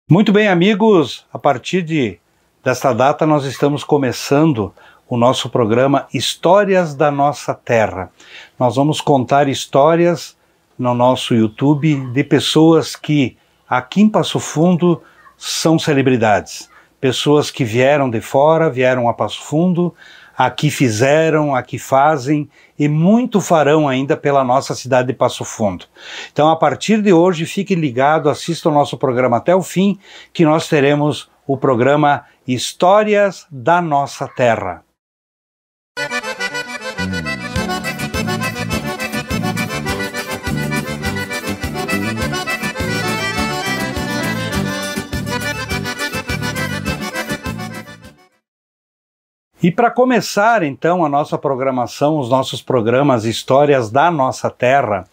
Muito bem, amigos, a partir desta data nós estamos começando o nosso programa Histórias da Nossa Terra. Nós vamos contar histórias no nosso YouTube de pessoas que aqui em Passo Fundo são celebridades. Pessoas que vieram de fora, vieram a Passo Fundo, aqui fizeram, aqui fazem e muito farão ainda pela nossa cidade de Passo Fundo. Então, a partir de hoje, fique ligado, assista o nosso programa até o fim, que nós teremos o programa Histórias da Nossa Terra. E para começar, então, a nossa programação, os nossos programas Histórias da Nossa Terra,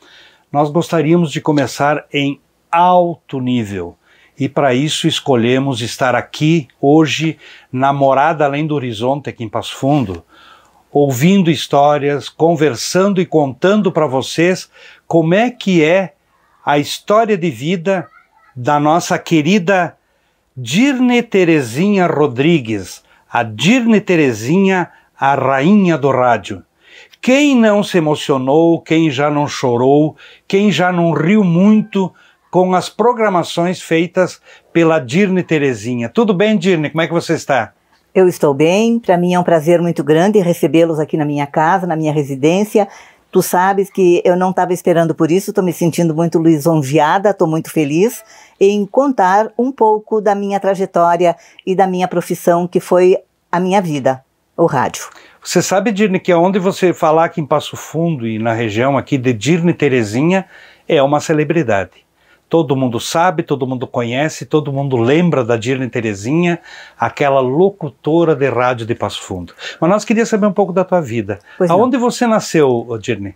nós gostaríamos de começar em alto nível. E para isso escolhemos estar aqui hoje na Morada Além do Horizonte, aqui em Passo Fundo, ouvindo histórias, conversando e contando para vocês como é que é a história de vida da nossa querida Dirne Terezinha Rodrigues, a Dirne Terezinha, a rainha do rádio. Quem não se emocionou, quem já não chorou, quem já não riu muito com as programações feitas pela Dirne Terezinha. Tudo bem, Dirne? Como é que você está? Eu estou bem, para mim é um prazer muito grande recebê-los aqui na minha casa, na minha residência. Tu sabes que eu não estava esperando por isso, estou me sentindo muito lisonjeada, estou muito feliz em contar um pouco da minha trajetória e da minha profissão, que foi a minha vida, o rádio. Você sabe, Dirne, que onde você falar aqui em Passo Fundo e na região aqui de Dirne Terezinha é uma celebridade. Todo mundo sabe, todo mundo conhece, todo mundo lembra da Dirne Terezinha, aquela locutora de rádio de Passo Fundo. Mas nós queríamos saber um pouco da tua vida. Aonde você nasceu, Dirne?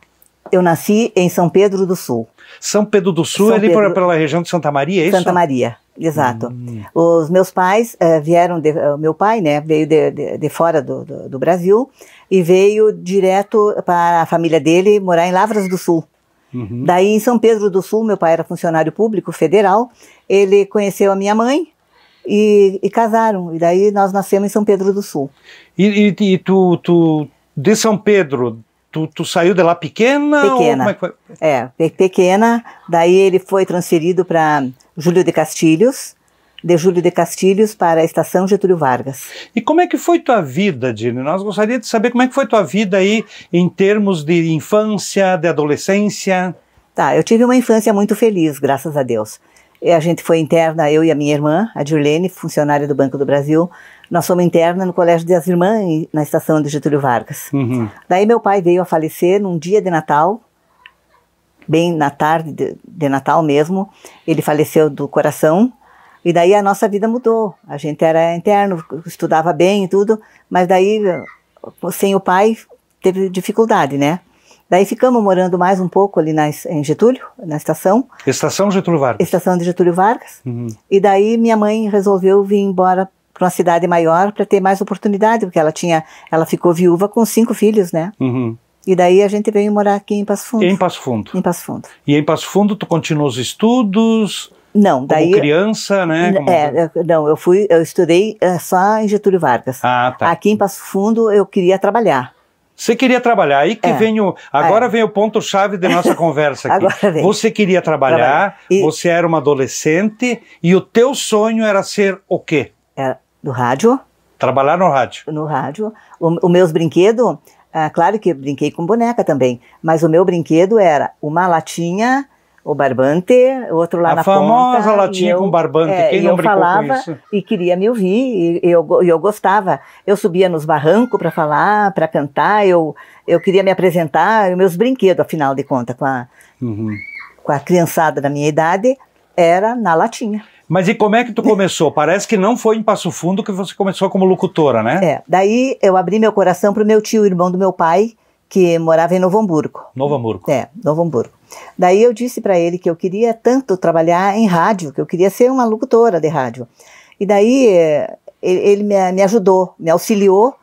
Eu nasci em São Pedro do Sul. São Pedro do Sul, ali pela região de Santa Maria, é isso? Santa Maria, exato. Os meus pais vieram, meu pai, né, veio de fora do Brasil e veio direto para a família dele morar em Lavras do Sul. Daí em São Pedro do Sul, meu pai era funcionário público federal, ele conheceu a minha mãe e casaram, e daí nós nascemos em São Pedro do Sul. E tu de São Pedro, tu saiu de lá pequena? Pequena, como é que foi? Pequena, daí ele foi transferido para Júlio de Castilhos, de Júlio de Castilhos para a Estação Getúlio Vargas. E como é que foi tua vida, Dirne? Nós gostaríamos de saber como é que foi tua vida aí em termos de infância, de adolescência. Tá, eu tive uma infância muito feliz, graças a Deus. A gente foi interna, eu e a minha irmã, a Dirlene, funcionária do Banco do Brasil. Nós fomos interna no Colégio das Irmãs, na Estação de Getúlio Vargas. Daí meu pai veio a falecer num dia de Natal, bem na tarde de Natal mesmo. Ele faleceu do coração. E daí a nossa vida mudou, a gente era interno, estudava bem e tudo, mas daí, sem o pai, teve dificuldade, né? Daí ficamos morando mais um pouco ali em Getúlio, na estação. Estação Getúlio Vargas. Estação de Getúlio Vargas. E daí minha mãe resolveu vir embora para uma cidade maior para ter mais oportunidade, porque ela ficou viúva com 5 filhos, né? E daí a gente veio morar aqui em Passo Fundo. Em Passo Fundo. Em Passo Fundo. E em Passo Fundo tu continuou os estudos? Não, daí... Como criança, né? Não, eu estudei só em Getúlio Vargas. Ah, tá. Aqui em Passo Fundo eu queria trabalhar. Você queria trabalhar, aí que agora vem o ponto-chave da nossa conversa aqui. Agora vem. Você queria trabalhar, você era uma adolescente e o teu sonho era ser o quê? Era do rádio. Trabalhar no rádio. No rádio. Os meus brinquedos, claro que eu brinquei com boneca também, mas o meu brinquedo era uma latinha, o barbante, outro lá na ponta. A famosa latinha com barbante, quem não brincou com isso? Eu falava e queria me ouvir, e eu gostava. Eu subia nos barrancos para falar, para cantar, eu queria me apresentar, e meus brinquedos, afinal de contas, com a criançada da minha idade, era na latinha. Mas e como é que tu começou? Parece que não foi em Passo Fundo que você começou como locutora, né? Daí eu abri meu coração para o meu tio, irmão do meu pai, que morava em Novo Hamburgo. Novo Hamburgo. Novo Hamburgo. Daí eu disse para ele que eu queria tanto trabalhar em rádio, que eu queria ser uma locutora de rádio. E daí ele me ajudou, me auxiliou,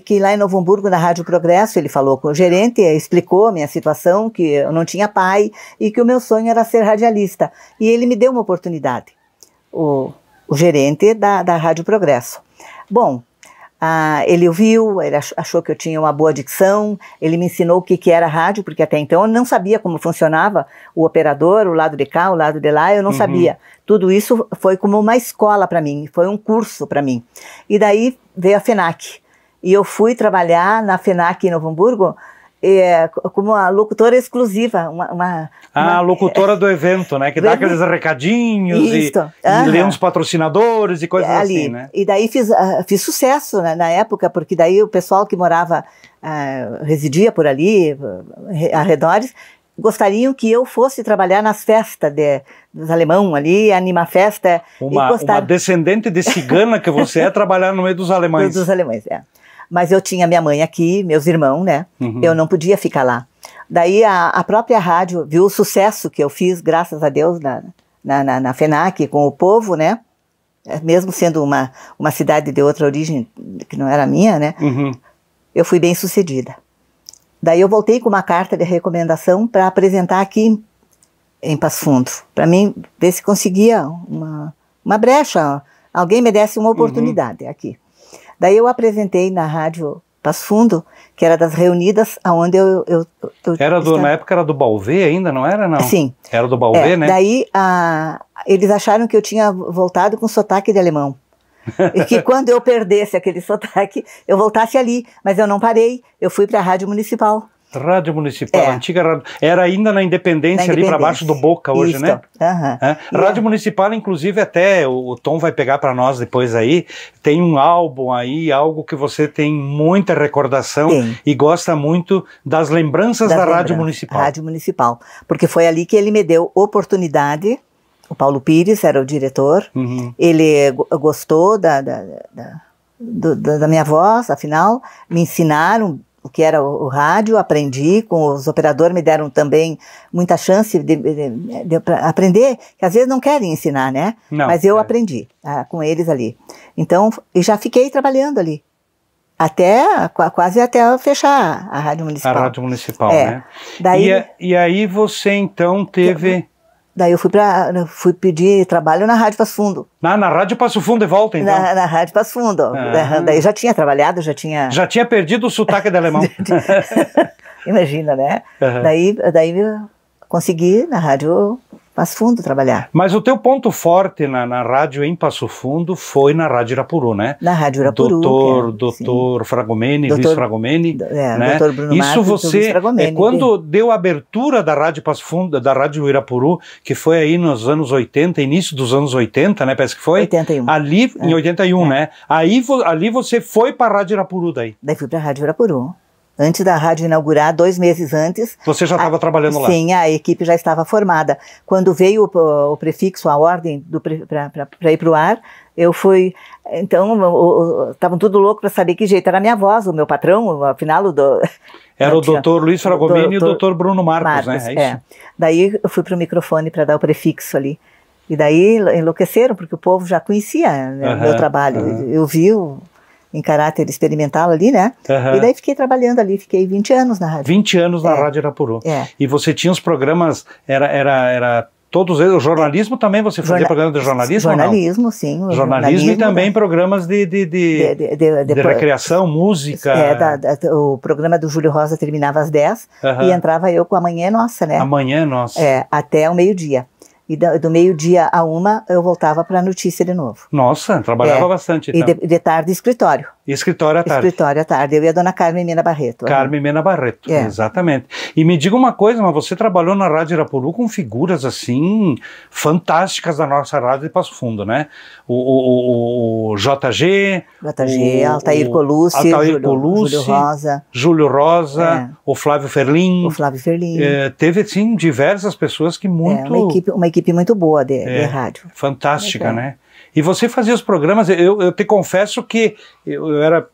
que lá em Novo Hamburgo, na Rádio Progresso, ele falou com o gerente, explicou a minha situação, que eu não tinha pai e que o meu sonho era ser radialista. E ele me deu uma oportunidade. o gerente da Rádio Progresso. Bom, ele ouviu, ele achou que eu tinha uma boa dicção, ele me ensinou o que era rádio, porque até então eu não sabia como funcionava o operador, o lado de cá, o lado de lá, eu não sabia. Tudo isso foi como uma escola para mim, foi um curso para mim. E daí veio a FENAC, e eu fui trabalhar na FENAC em Novo Hamburgo, como uma locutora exclusiva. A locutora do evento, né? Que dá aqueles recadinhos e lê uns patrocinadores e coisas assim, né? E daí fiz sucesso na época, porque daí o pessoal que morava, residia por ali, arredores, gostariam que eu fosse trabalhar nas festas dos alemão ali, animar festa. Uma descendente de cigana que você é, trabalhar no meio dos alemães. Dos alemães, Mas eu tinha minha mãe aqui, meus irmãos, né? Eu não podia ficar lá. Daí a própria rádio viu o sucesso que eu fiz, graças a Deus, na FENAC, com o povo, né? Mesmo sendo uma cidade de outra origem, que não era minha, né? Eu fui bem sucedida. Daí eu voltei com uma carta de recomendação para apresentar aqui em Passo Fundo, para mim ver se conseguia uma brecha, alguém me desse uma oportunidade aqui. Daí eu apresentei na Rádio Passo Fundo, que era das reunidas, onde eu na época era do Balvê ainda, não era, não? Sim. Era do Balvê, né? Daí eles acharam que eu tinha voltado com sotaque de alemão. E que quando eu perdesse aquele sotaque, eu voltasse ali. Mas eu não parei, eu fui para a Rádio Municipal. Rádio Municipal, antiga rádio. Era ainda na Independência, ali para baixo do Boca hoje, Isso. né? Rádio Municipal, inclusive, até o Tom vai pegar para nós depois aí, tem um álbum aí, algo que você tem muita recordação e gosta muito das lembranças da Rádio Municipal. Rádio Municipal, porque foi ali que ele me deu oportunidade. O Paulo Pires era o diretor, ele gostou da minha voz, afinal, me ensinaram o que era o rádio, aprendi, com os operadores me deram também muita chance de aprender, que às vezes não querem ensinar, né? Não, mas eu aprendi com eles ali. Então, e já fiquei trabalhando ali, quase até fechar a Rádio Municipal. A Rádio Municipal, né? Daí, e aí você então teve... Daí eu fui pedir trabalho na Rádio Passo Fundo. Na Rádio Passo Fundo de volta, então? Na Rádio Passo Fundo. Daí já tinha trabalhado, já tinha... Já tinha perdido o sotaque de alemão. Imagina, né? Daí eu consegui na Rádio Passo Fundo trabalhar. Mas o teu ponto forte na rádio em Passo Fundo foi na Rádio Irapuru, né? Na Rádio Irapuru. Doutor Fragomeni, Luiz Fragomeni. Né? Doutor Bruno Isso Marcos, você, Fragomeni, quando deu a abertura da Rádio Passo Fundo, da Rádio Irapuru, que foi aí nos anos 80, início dos anos 80, né? Parece que foi. 81. Ali, em 81, né? Ali você foi para a Rádio Irapuru daí? Daí fui para a Rádio Irapuru. Antes da rádio inaugurar, 2 meses antes... Você já estava trabalhando lá? Sim, a equipe já estava formada. Quando veio o prefixo, a ordem para ir para o ar, eu fui... Então, estavam tudo louco para saber que jeito era a minha voz, o meu patrão, afinal... Era o doutor Luiz Fragomeni e o doutor Bruno Marcos, né? É isso? Daí eu fui para o microfone para dar o prefixo ali. E daí enlouqueceram, porque o povo já conhecia o meu trabalho. Eu vi em caráter experimental ali, né? E daí fiquei trabalhando ali, fiquei 20 anos na rádio. 20 anos na Rádio Irapuru. E você tinha os programas, era todos eles, o jornalismo também, você fazia programa de jornalismo Jornalismo, ou não? Sim. Jornalismo e também programas de recreação, música. O programa do Júlio Rosa terminava às 10 e entrava eu com a Manhã é Nossa, né? A Manhã é Nossa. Até o meio-dia. E do meio-dia a 1 eu voltava para a notícia de novo. Nossa, trabalhava bastante então. E de tarde escritório. Escritório à tarde. Escritório à tarde. Eu e a dona Carmen Mena Barreto. Carmen Mena Barreto, exatamente. E me diga uma coisa, mas você trabalhou na Rádio Irapuru com figuras assim fantásticas da nossa rádio de Passo Fundo, né? O JG, Altair Colucci, Júlio Rosa, o Flávio Ferlin. Teve, sim, diversas pessoas que muito... Uma equipe muito boa de rádio. Fantástica, né? E você fazia os programas, eu te confesso que eu era,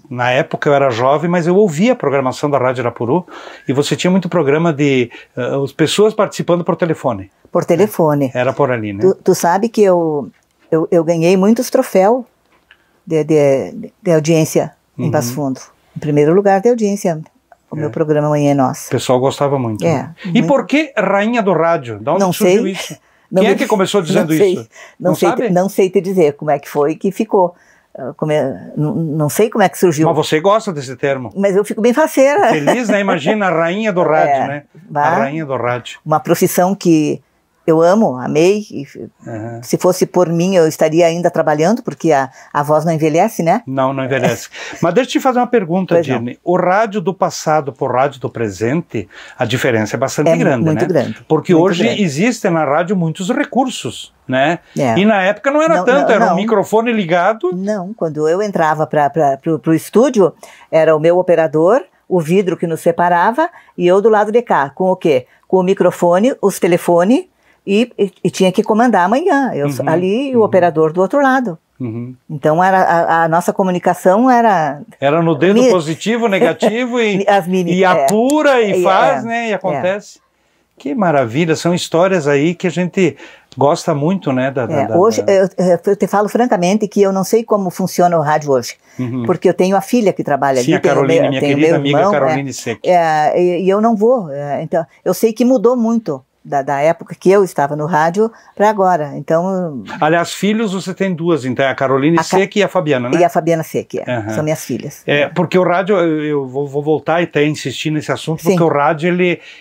na época eu era jovem, mas eu ouvia a programação da Rádio Irapuru e você tinha muito programa de as pessoas participando por telefone. Por telefone. Era por ali, né? Tu sabe que eu ganhei muitos troféus de audiência em Passo Fundo. Em primeiro lugar de audiência, o meu programa Manhã é Nossa. O pessoal gostava muito. Né? E por que Rainha do Rádio? De onde surgiu isso? Quem é que começou dizendo isso? Não sei te dizer como é que foi que ficou. Não sei como é que surgiu. Mas você gosta desse termo? Mas eu fico bem faceira. Feliz, né? Imagina a rainha do rádio, né? A rainha do rádio. Uma profissão que eu amo, amei. Se fosse por mim, eu estaria ainda trabalhando, porque a voz não envelhece, né? Não envelhece. Mas deixa eu te fazer uma pergunta, Dirne. O rádio do passado para o rádio do presente, a diferença é bastante grande, né? Muito grande. Porque hoje existem na rádio muitos recursos, né? E na época não era tanto, era um microfone ligado. Não, quando eu entrava para o estúdio, era o meu operador, o vidro que nos separava, e eu do lado de cá, com o quê? Com o microfone, os telefones, e tinha que comandar amanhã, ali e o operador do outro lado. Então a nossa comunicação era... Era no dedo positivo, negativo, e apura e faz, né? E acontece. Que maravilha, são histórias aí que a gente gosta muito, né? Hoje, eu te falo francamente que eu não sei como funciona o rádio hoje, porque eu tenho a filha que trabalha ali. Sim, a Caroline, minha querida amiga Caroline Seck. E eu não vou, então eu sei que mudou muito da época que eu estava no rádio para agora, então... Aliás, filhos você tem duas, então, a Caroline Seck e a Fabiana, né? E a Fabiana Seck, são minhas filhas. Porque o rádio, eu vou voltar e até insistir nesse assunto, porque o rádio,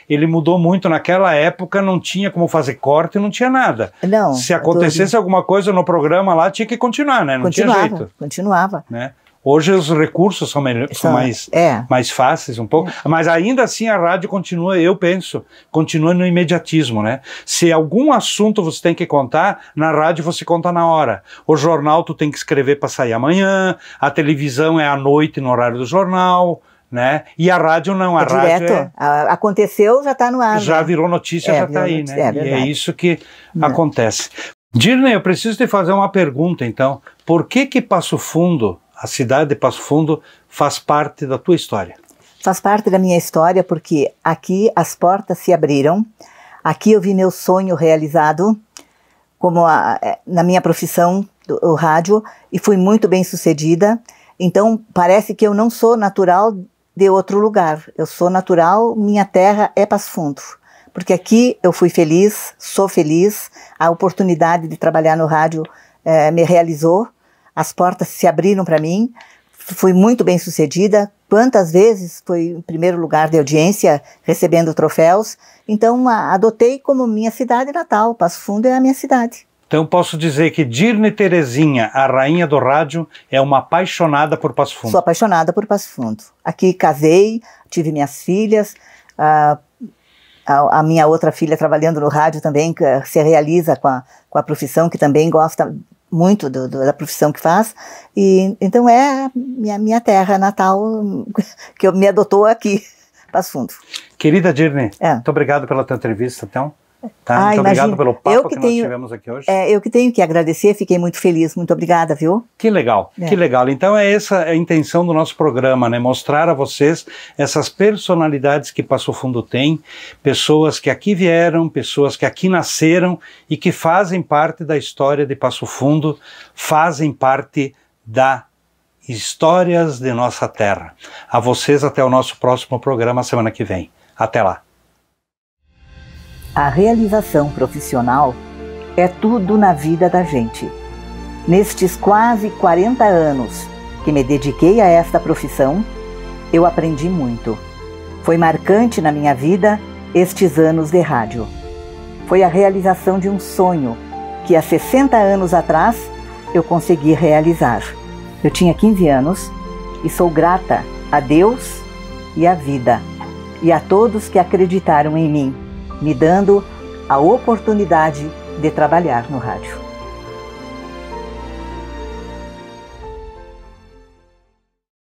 ele mudou muito. Naquela época não tinha como fazer corte, não tinha nada. Não. Se acontecesse alguma coisa no programa lá, tinha que continuar, né? Não tinha jeito. Continuava. Né? Hoje os recursos são mais fáceis um pouco, mas ainda assim a rádio continua, eu penso, continua no imediatismo, né? Se algum assunto você tem que contar, na rádio você conta na hora. O jornal tu tem que escrever para sair amanhã, a televisão é à noite no horário do jornal, né? E a rádio não, a rádio direto. Aconteceu, já está no ar. Já virou notícia, já está aí, né? E é isso que acontece. Dirne, eu preciso te fazer uma pergunta, então. Por que Passo Fundo, a cidade de Passo Fundo, faz parte da tua história? Faz parte da minha história porque aqui as portas se abriram, aqui eu vi meu sonho realizado, como na minha profissão, o rádio, e fui muito bem sucedida. Então parece que eu não sou natural de outro lugar, eu sou natural, minha terra é Passo Fundo. Porque aqui eu fui feliz, sou feliz, a oportunidade de trabalhar no rádio me realizou, as portas se abriram para mim, fui muito bem sucedida, quantas vezes fui em primeiro lugar de audiência, recebendo troféus, então adotei como minha cidade natal, Passo Fundo é a minha cidade. Então posso dizer que Dirne Terezinha, a rainha do rádio, é uma apaixonada por Passo Fundo. Sou apaixonada por Passo Fundo. Aqui casei, tive minhas filhas, a minha outra filha trabalhando no rádio também, que se realiza com a profissão, que também gosta muito da profissão que faz, e então é minha terra natal, que me adotou aqui, Passo Fundo. Querida Dirne, muito obrigado pela tua entrevista, então. Muito obrigado pelo papo que nós tivemos aqui hoje. Eu que tenho que agradecer, fiquei muito feliz, muito obrigada, viu? Que legal, que legal. Então é essa a intenção do nosso programa, né? Mostrar a vocês essas personalidades que Passo Fundo tem, pessoas que aqui vieram, pessoas que aqui nasceram e que fazem parte da história de Passo Fundo, fazem parte da histórias de nossa terra. A vocês até o nosso próximo programa semana que vem. Até lá. A realização profissional é tudo na vida da gente. Nestes quase 40 anos que me dediquei a esta profissão, eu aprendi muito. Foi marcante na minha vida estes anos de rádio. Foi a realização de um sonho que há 60 anos atrás eu consegui realizar. Eu tinha 15 anos e sou grata a Deus e à vida e a todos que acreditaram em mim, me dando a oportunidade de trabalhar no rádio.